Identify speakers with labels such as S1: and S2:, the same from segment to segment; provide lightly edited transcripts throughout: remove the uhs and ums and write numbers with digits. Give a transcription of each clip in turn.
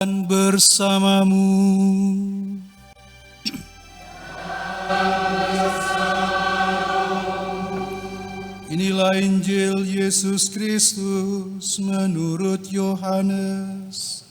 S1: Dan bersamamu. Inilah Injil Yesus Kristus menurut Yohanes.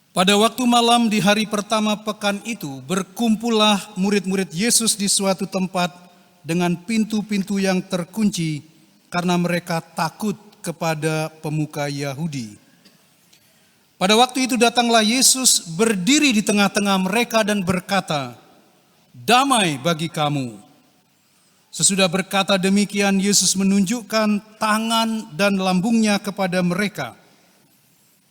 S1: Pada waktu malam di hari pertama pekan itu, berkumpullah murid-murid Yesus di suatu tempat dengan pintu-pintu yang terkunci karena mereka takut kepada pemuka Yahudi. Pada waktu itu datanglah Yesus berdiri di tengah-tengah mereka dan berkata, "Damai bagi kamu." Sesudah berkata demikian, Yesus menunjukkan tangan dan lambungnya kepada mereka.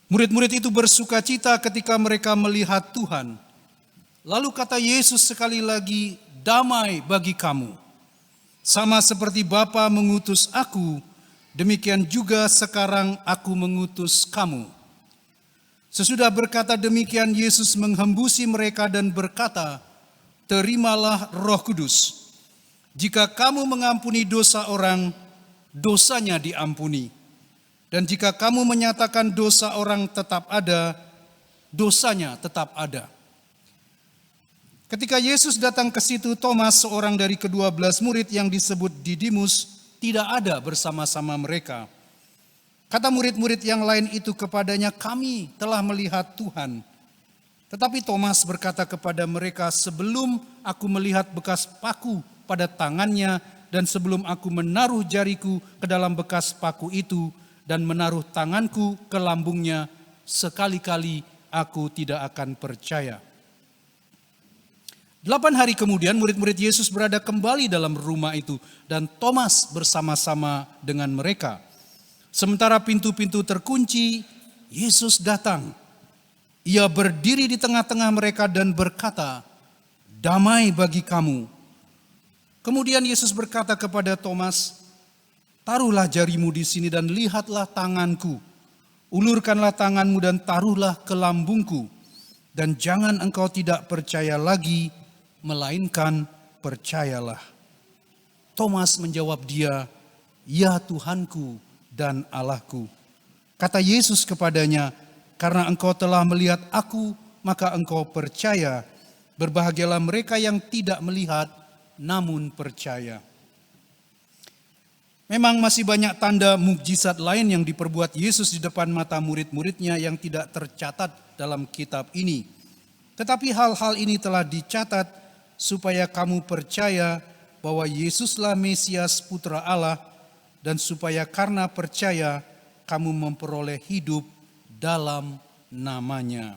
S1: Murid-murid itu bersukacita ketika mereka melihat Tuhan. Lalu kata Yesus sekali lagi, "Damai bagi kamu. Sama seperti Bapa mengutus aku, demikian juga sekarang aku mengutus kamu." Sesudah berkata demikian, Yesus menghembusi mereka dan berkata, "Terimalah Roh Kudus. Jika kamu mengampuni dosa orang, dosanya diampuni. Dan jika kamu menyatakan dosa orang tetap ada, dosanya tetap ada." Ketika Yesus datang ke situ, Thomas, seorang dari ke-12 murid yang disebut Didimus, tidak ada bersama-sama mereka. Kata murid-murid yang lain itu kepadanya, "Kami telah melihat Tuhan." Tetapi Thomas berkata kepada mereka, "Sebelum aku melihat bekas paku pada tangannya, dan sebelum aku menaruh jariku ke dalam bekas paku itu, dan menaruh tanganku ke lambungnya, sekali-kali aku tidak akan percaya." 8 hari kemudian murid-murid Yesus berada kembali dalam rumah itu dan Thomas bersama-sama dengan mereka. Sementara pintu-pintu terkunci, Yesus datang. Ia berdiri di tengah-tengah mereka dan berkata, "Damai bagi kamu." Kemudian Yesus berkata kepada Thomas, "Taruhlah jarimu di sini dan lihatlah tanganku. Ulurkanlah tanganmu dan taruhlah ke lambungku. Dan jangan engkau tidak percaya lagi, melainkan percayalah." Thomas menjawab dia, "Ya Tuhanku dan Allahku." Kata Yesus kepadanya, "Karena engkau telah melihat aku, maka engkau percaya. Berbahagialah mereka yang tidak melihat, namun percaya." Memang masih banyak tanda mukjizat lain yang diperbuat Yesus di depan mata murid-muridnya yang tidak tercatat dalam kitab ini. Tetapi hal-hal ini telah dicatat supaya kamu percaya bahwa Yesuslah Mesias Putra Allah, dan supaya karena percaya kamu memperoleh hidup dalam namanya.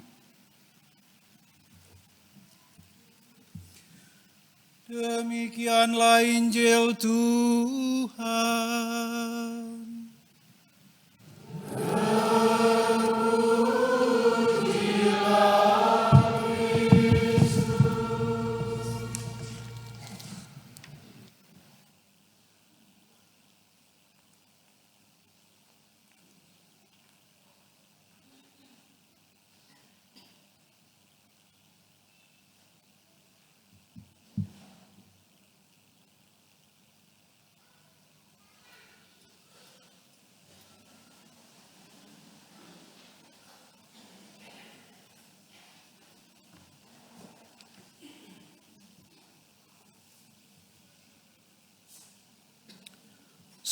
S1: Demikianlah Injil Tuhan.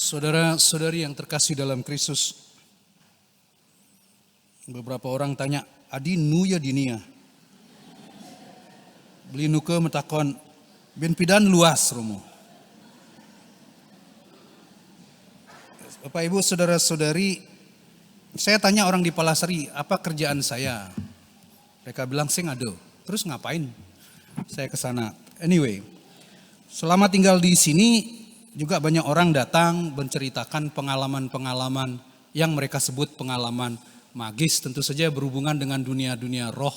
S1: Saudara-saudari yang terkasih dalam Kristus, beberapa orang tanya, "Adi nu ya dinia?" Beli nuke metakon, "Ben pidan luas romo." Bapak Ibu saudara-saudari, saya tanya orang di Palasari, "Apa kerjaan saya?" Mereka bilang, "Saya ngado." Terus ngapain? Saya ke sana. Anyway, selama tinggal di sini juga banyak orang datang menceritakan pengalaman-pengalaman yang mereka sebut pengalaman magis, tentu saja berhubungan dengan dunia-dunia roh.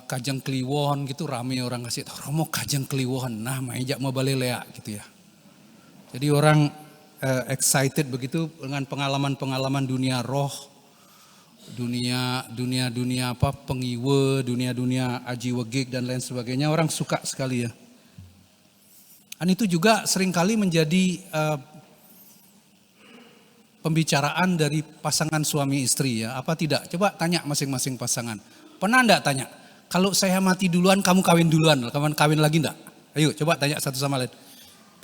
S1: Kajang Kliwon gitu, rame orang kasih tahu Romo Kajang Kliwon, nah maejak mau balelea gitu ya. Jadi orang excited begitu dengan pengalaman-pengalaman dunia roh, dunia apa pengiwe, dunia aji wegik dan lain sebagainya, orang suka sekali ya. Dan itu juga seringkali menjadi pembicaraan dari pasangan suami istri ya, apa tidak? Coba tanya masing-masing pasangan. Pernah enggak tanya, kalau saya mati duluan kamu kawin duluan, kamu kawin lagi enggak? Ayo coba tanya satu sama lain.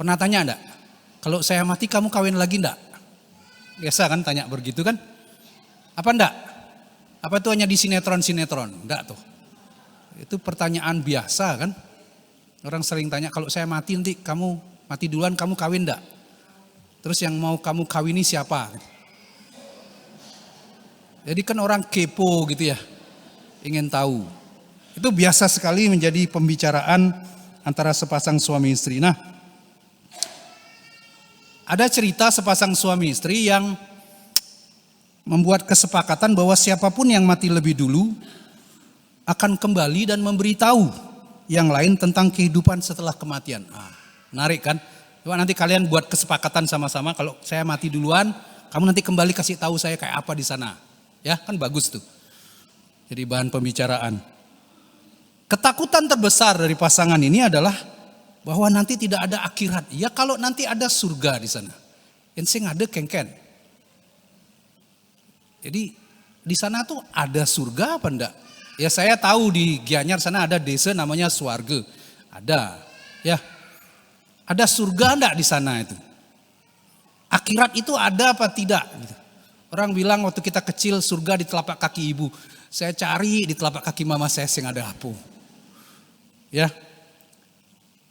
S1: Pernah tanya enggak? Kalau saya mati kamu kawin lagi enggak? Biasa kan tanya begitu kan? Apa enggak? Apa itu hanya di sinetron-sinetron? Enggak tuh. Itu pertanyaan biasa kan? Orang sering tanya, kalau saya mati nanti kamu mati duluan kamu kawin enggak? Terus yang mau kamu kawini siapa? Jadi kan orang kepo gitu ya. Ingin tahu. Itu biasa sekali menjadi pembicaraan antara sepasang suami istri. Nah, ada cerita sepasang suami istri yang membuat kesepakatan bahwa siapapun yang mati lebih dulu akan kembali dan memberitahu yang lain tentang kehidupan setelah kematian. Menarik kan? Coba nanti kalian buat kesepakatan sama-sama, kalau saya mati duluan, kamu nanti kembali kasih tahu saya kayak apa di sana. Ya, kan bagus tuh. Jadi bahan pembicaraan. Ketakutan terbesar dari pasangan ini adalah bahwa nanti tidak ada akhirat. Ya kalau nanti ada surga di sana. Ensing ada kengken. Jadi di sana tuh ada surga apa enggak? Ya saya tahu di Gianyar sana ada desa namanya Swarga. Ada. Ya. Ada surga enggak di sana itu? Akhirat itu ada apa tidak? Orang bilang waktu kita kecil surga di telapak kaki ibu. Saya cari di telapak kaki mama saya yang ada apa. Ya.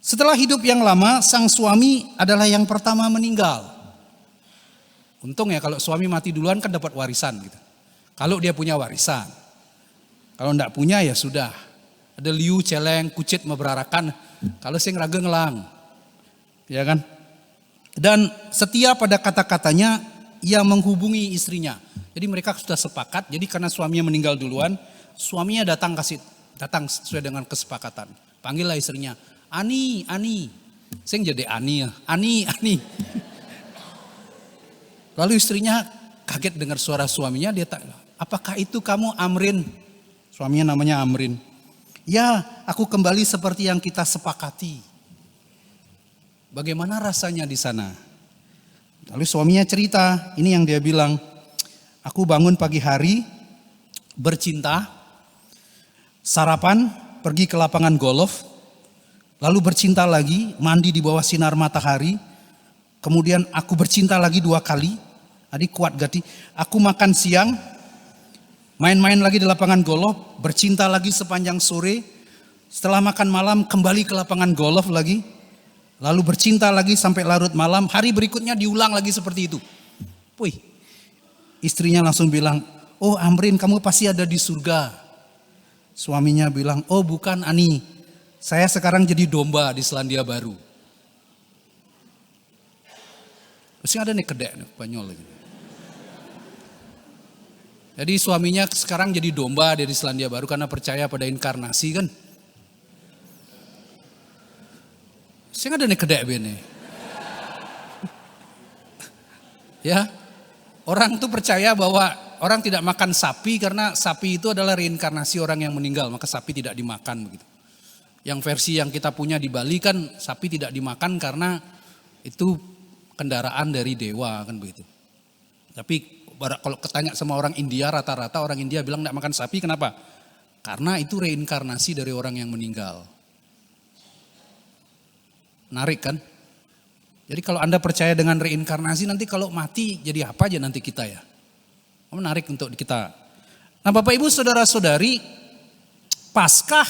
S1: Setelah hidup yang lama, sang suami adalah yang pertama meninggal. Untung ya kalau suami mati duluan kan dapat warisan gitu. Kalau dia punya warisan. Kalau enggak punya ya sudah. Ada liu, celeng, kucit, meberarakan. Kalau sing raga ngelang. Ya kan? Dan setia pada kata-katanya, ia menghubungi istrinya. Jadi mereka sudah sepakat. Jadi karena suaminya meninggal duluan, suaminya datang sesuai dengan kesepakatan. Panggillah istrinya, Ani. Sing jadi Ani ya. Ani. Lalu istrinya kaget dengar suara suaminya, dia tanya, apakah itu kamu Amrin? Suaminya namanya Amrin. Ya, aku kembali seperti yang kita sepakati. Bagaimana rasanya di sana? Lalu suaminya cerita, ini yang dia bilang, aku bangun pagi hari, bercinta, sarapan, pergi ke lapangan golf, lalu bercinta lagi, mandi di bawah sinar matahari, kemudian aku bercinta lagi 2 kali, adik kuat gati, aku makan siang, main-main lagi di lapangan golf, bercinta lagi sepanjang sore, setelah makan malam kembali ke lapangan golf lagi, lalu bercinta lagi sampai larut malam, hari berikutnya diulang lagi seperti itu. Wih, istrinya langsung bilang, oh Amrin kamu pasti ada di surga. Suaminya bilang, oh bukan Ani, saya sekarang jadi domba di Selandia Baru. Pasti ada nih kedek nih, Banyol lagi. Jadi suaminya sekarang jadi domba dari Selandia Baru karena percaya pada inkarnasi kan. Saya ada nih kedek bene. Ya, orang tuh percaya bahwa orang tidak makan sapi karena sapi itu adalah reinkarnasi orang yang meninggal, maka sapi tidak dimakan begitu. Yang versi yang kita punya di Bali kan sapi tidak dimakan karena itu kendaraan dari dewa kan begitu. Tapi kalau ketanya sama orang India, rata-rata orang India bilang tidak makan sapi, kenapa? Karena itu reinkarnasi dari orang yang meninggal. Menarik kan? Jadi kalau Anda percaya dengan reinkarnasi, nanti kalau mati jadi apa aja nanti kita ya? Menarik untuk kita. Nah Bapak Ibu Saudara-saudari, Paskah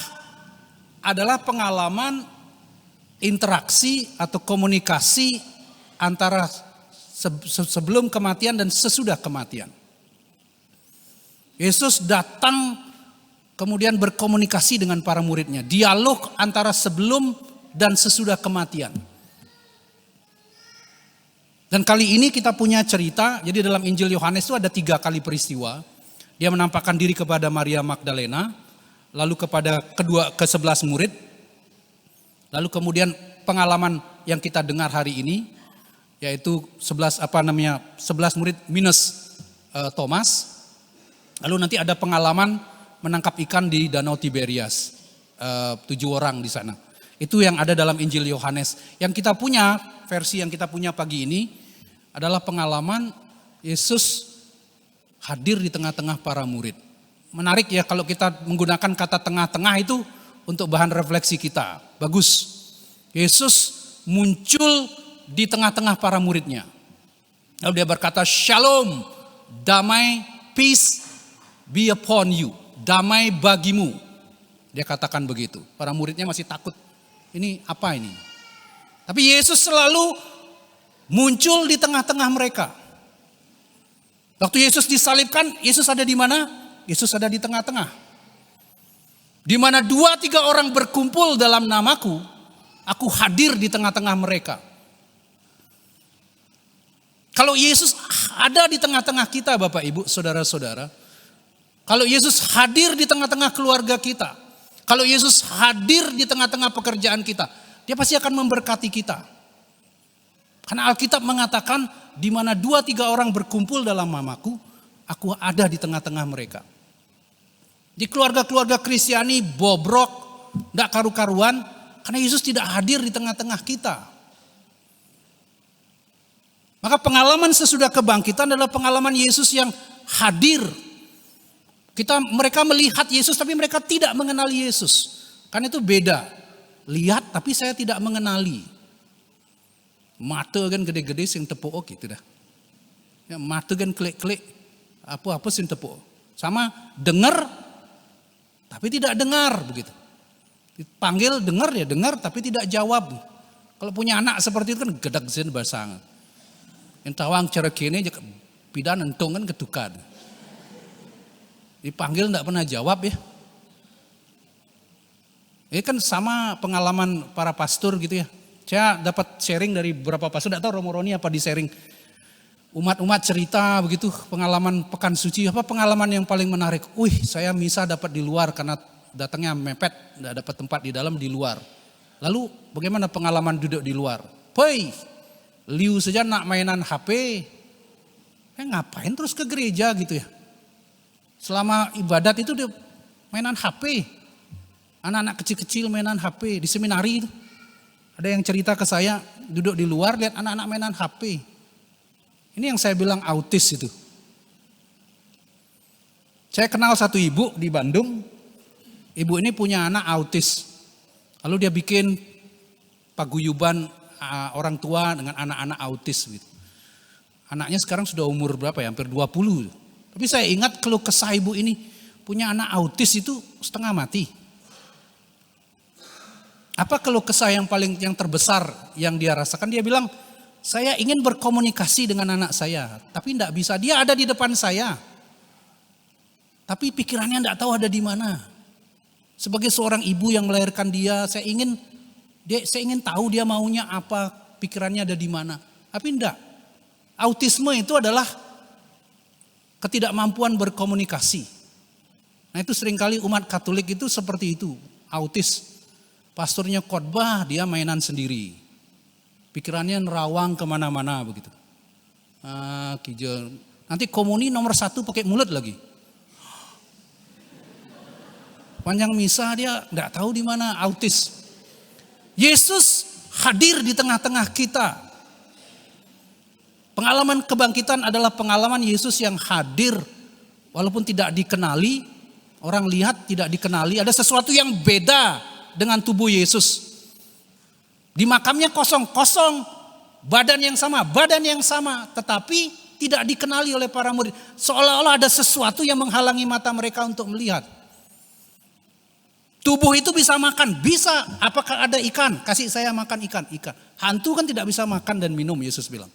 S1: adalah pengalaman interaksi atau komunikasi antara sebelum kematian dan sesudah kematian. Yesus datang kemudian berkomunikasi dengan para muridnya. Dialog antara sebelum dan sesudah kematian. Dan kali ini kita punya cerita, jadi dalam Injil Yohanes itu ada 3 kali peristiwa. Dia menampakkan diri kepada Maria Magdalena, lalu kepada ke-11 murid, lalu kemudian pengalaman yang kita dengar hari ini, yaitu 11 murid minus Thomas. Lalu nanti ada pengalaman menangkap ikan di Danau Tiberias, 7 orang di sana. Itu yang ada dalam Injil Yohanes. Yang kita punya, versi yang kita punya pagi ini adalah pengalaman Yesus hadir di tengah-tengah para murid. Menarik ya kalau kita menggunakan kata tengah-tengah itu untuk bahan refleksi kita. Bagus. Yesus muncul di tengah-tengah para muridnya. Lalu dia berkata, "Shalom, damai, peace be upon you." Damai bagimu. Dia katakan begitu. Para muridnya masih takut. Ini apa ini? Tapi Yesus selalu muncul di tengah-tengah mereka. Waktu Yesus disalibkan, Yesus ada di mana? Yesus ada di tengah-tengah. Di mana 2-3 orang berkumpul dalam namaku, aku hadir di tengah-tengah mereka. Kalau Yesus ada di tengah-tengah kita, Bapak Ibu, saudara-saudara. Kalau Yesus hadir di tengah-tengah keluarga kita. Kalau Yesus hadir di tengah-tengah pekerjaan kita. Dia pasti akan memberkati kita. Karena Alkitab mengatakan, di mana 2-3 orang berkumpul dalam namaku, aku ada di tengah-tengah mereka. Di keluarga-keluarga Kristiani bobrok, tidak karu-karuan, karena Yesus tidak hadir di tengah-tengah kita. Maka pengalaman sesudah kebangkitan adalah pengalaman Yesus yang hadir. Mereka melihat Yesus tapi mereka tidak mengenali Yesus. Karena itu beda. Lihat tapi saya tidak mengenali. Mata kan gede-gede sing tepuk gitu dah. Ya, mata kan klik-klik. Apa-apa sing tepuk. Sama dengar tapi tidak dengar begitu. Dipanggil dengar ya dengar tapi tidak jawab. Kalau punya anak seperti itu kan gedak zen bahasa. Entawang cara kene pidan entung kan ketukan. Dipanggil tidak pernah jawab ya. Ini kan sama pengalaman para pastor gitu ya. Saya dapat sharing dari beberapa pastor, tidak tahu Romo Roni apa di sharing. Umat-umat cerita begitu pengalaman pekan suci, apa pengalaman yang paling menarik. Saya misa dapat di luar karena datangnya mepet, tidak dapat tempat di dalam di luar. Lalu bagaimana pengalaman duduk di luar? Liu saja nak mainan HP. Ngapain terus ke gereja gitu ya? Selama ibadat itu dia mainan HP. Anak-anak kecil-kecil mainan HP. Di seminari itu. Ada yang cerita ke saya, duduk di luar lihat anak-anak mainan HP. Ini yang saya bilang autis itu. Saya kenal satu ibu di Bandung. Ibu ini punya anak autis. Lalu dia bikin paguyuban orang tua dengan anak-anak autis gitu. Anaknya sekarang sudah umur berapa ya? Hampir 20. Tapi saya ingat keluh kesah ibu ini, punya anak autis itu setengah mati. Apa keluh kesah yang terbesar yang dia rasakan? Dia bilang, saya ingin berkomunikasi dengan anak saya, tapi tidak bisa. Dia ada di depan saya, tapi pikirannya tidak tahu ada di mana. Sebagai seorang ibu yang melahirkan dia, saya ingin tahu dia maunya apa, pikirannya ada di mana. Tapi tidak. Autisme itu adalah ketidakmampuan berkomunikasi. Nah itu seringkali umat Katolik itu seperti itu, autis. Pastornya khotbah, dia mainan sendiri. Pikirannya nerawang kemana-mana begitu. Nanti komuni nomor 1 pakai mulut lagi. Panjang misa dia nggak tahu di mana, autis. Yesus hadir di tengah-tengah kita. Pengalaman kebangkitan adalah pengalaman Yesus yang hadir walaupun tidak dikenali, orang lihat tidak dikenali, ada sesuatu yang beda dengan tubuh Yesus. Di makamnya kosong, badan yang sama, tetapi tidak dikenali oleh para murid. Seolah-olah ada sesuatu yang menghalangi mata mereka untuk melihat. Tubuh itu bisa makan, bisa. Apakah ada ikan? Kasih saya makan ikan. Hantu kan tidak bisa makan dan minum, Yesus bilang.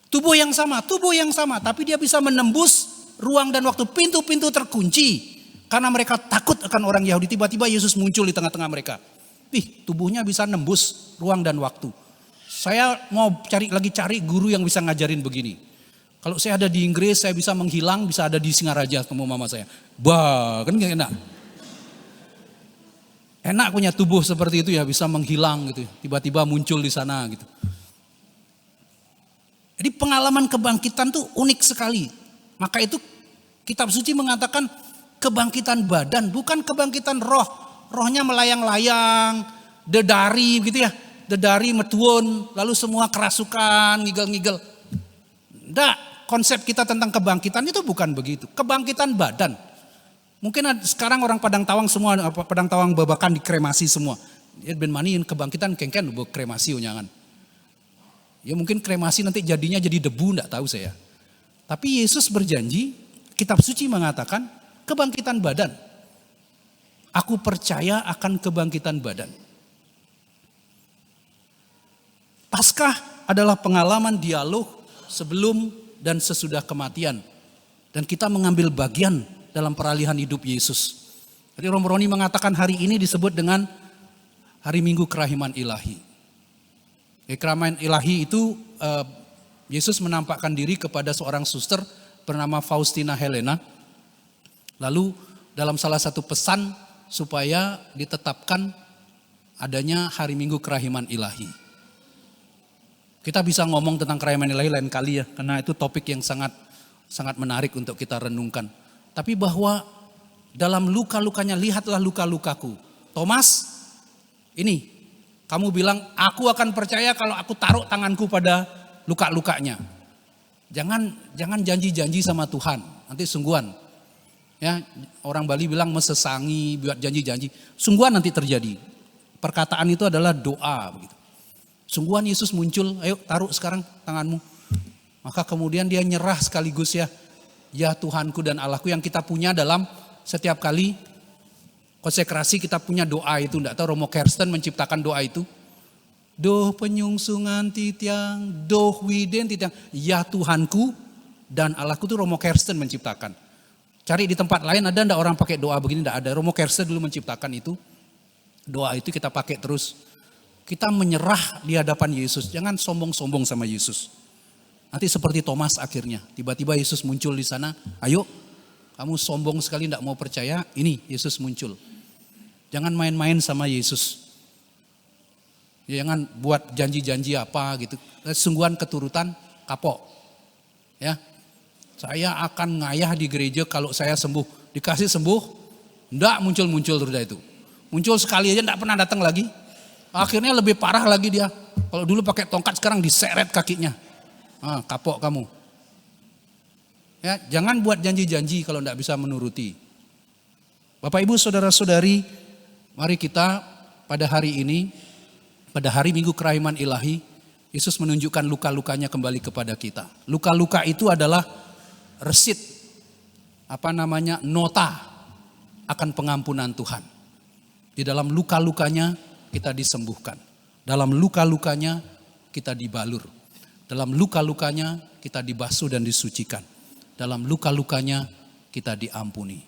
S1: Tubuh yang sama, tapi dia bisa menembus ruang dan waktu. Pintu-pintu terkunci karena mereka takut akan orang Yahudi. Tiba-tiba Yesus muncul di tengah-tengah mereka. Tubuhnya bisa nembus ruang dan waktu. Saya mau cari guru yang bisa ngajarin begini. Kalau saya ada di Inggris, saya bisa menghilang, bisa ada di Singaraja ketemu mama saya. Bah, kan gak enak. Enak punya tubuh seperti itu ya, bisa menghilang gitu. Tiba-tiba muncul di sana gitu. Jadi pengalaman kebangkitan tuh unik sekali. Maka itu kitab suci mengatakan kebangkitan badan, bukan kebangkitan roh. Rohnya melayang-layang, dedari gitu ya. Dedari metuun, lalu semua kerasukan, ngigel-ngigel. Enggak, konsep kita tentang kebangkitan itu bukan begitu. Kebangkitan badan. Mungkin sekarang orang Padang Tawang semua, Padang Tawang Babakan dikremasi semua. Ya ben maniin kebangkitan kengken kremasi unyangan. Ya mungkin kremasi nanti jadinya jadi debu, enggak tahu saya. Tapi Yesus berjanji, kitab suci mengatakan kebangkitan badan. Aku percaya akan kebangkitan badan. Paskah adalah pengalaman dialog sebelum dan sesudah kematian. Dan kita mengambil bagian dalam peralihan hidup Yesus. Jadi Romo-Roni mengatakan hari ini disebut dengan hari Minggu Kerahiman Ilahi. Kerahiman Ilahi itu Yesus menampakkan diri kepada seorang suster bernama Faustina Helena. Lalu dalam salah satu pesan supaya ditetapkan adanya hari Minggu Kerahiman Ilahi. Kita bisa ngomong tentang kerahiman ilahi lain kali ya, karena itu topik yang sangat menarik untuk kita renungkan. Tapi bahwa dalam luka-lukanya, lihatlah luka-lukaku. Thomas, ini kamu bilang aku akan percaya kalau aku taruh tanganku pada luka-lukanya. Jangan janji-janji sama Tuhan, nanti sungguhan. Ya, orang Bali bilang mesesangi, buat janji-janji. Sungguhan nanti terjadi. Perkataan itu adalah doa begitu. Sungguhan Yesus muncul, ayo taruh sekarang tanganmu. Maka kemudian dia nyerah sekaligus ya. Ya Tuhanku dan Allahku, yang kita punya dalam setiap kali konsekrasi kita punya doa itu. Enggak tahu Romo Kersten menciptakan doa itu. Doh penyungsungan titiang, doh widen titiang. Ya Tuhanku dan Allahku itu Romo Kersten menciptakan. Cari di tempat lain ada enggak orang pakai doa begini? Enggak ada. Romo Kersten dulu menciptakan itu. Doa itu kita pakai terus. Kita menyerah di hadapan Yesus. Jangan sombong-sombong sama Yesus. Nanti seperti Thomas akhirnya. Tiba-tiba Yesus muncul di sana. Ayo, kamu sombong sekali tidak mau percaya. Ini Yesus muncul. Jangan main-main sama Yesus. Jangan buat janji-janji apa gitu. Sungguhan keturutan kapok. Ya, saya akan ngayah di gereja kalau saya sembuh. Dikasih sembuh, enggak muncul-muncul terus itu. Muncul sekali aja enggak pernah datang lagi. Akhirnya lebih parah lagi dia. Kalau dulu pakai tongkat sekarang diseret kakinya. Kapok kamu. Ya, jangan buat janji-janji kalau tidak bisa menuruti. Bapak Ibu saudara-saudari, mari kita pada hari ini, pada hari Minggu Kerahiman Ilahi, Yesus menunjukkan luka-lukanya kembali kepada kita. Luka-luka itu adalah resit, nota akan pengampunan Tuhan. Di dalam luka-lukanya kita disembuhkan. Dalam luka-lukanya kita dibalur. Dalam luka-lukanya kita dibasuh dan disucikan. Dalam luka-lukanya kita diampuni.